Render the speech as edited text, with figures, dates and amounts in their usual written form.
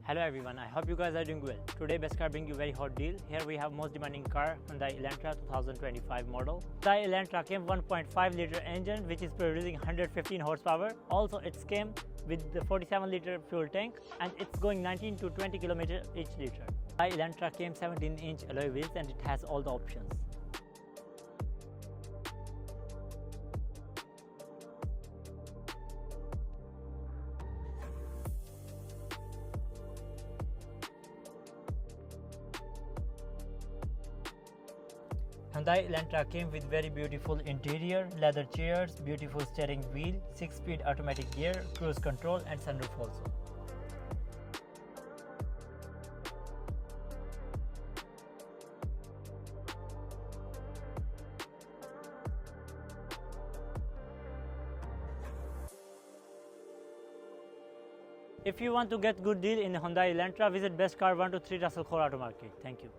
Hello everyone, I hope you guys are doing well. Today Best Car bring you very hot deal. Here we have most demanding car, Hyundai Elantra 2025 model. Hyundai Elantra came 1.5 liter engine which is producing 115 horsepower. Also it came with the 47 liter fuel tank and it's going 19 to 20 km each liter. Hyundai Elantra came 17-inch alloy wheels and it has all the options. Hyundai Elantra came with very beautiful interior, leather chairs, beautiful steering wheel, 6-speed automatic gear, cruise control and sunroof also. If you want to get good deal in Hyundai Elantra, visit Best Car 123 Russell Khor Auto Market. Thank you.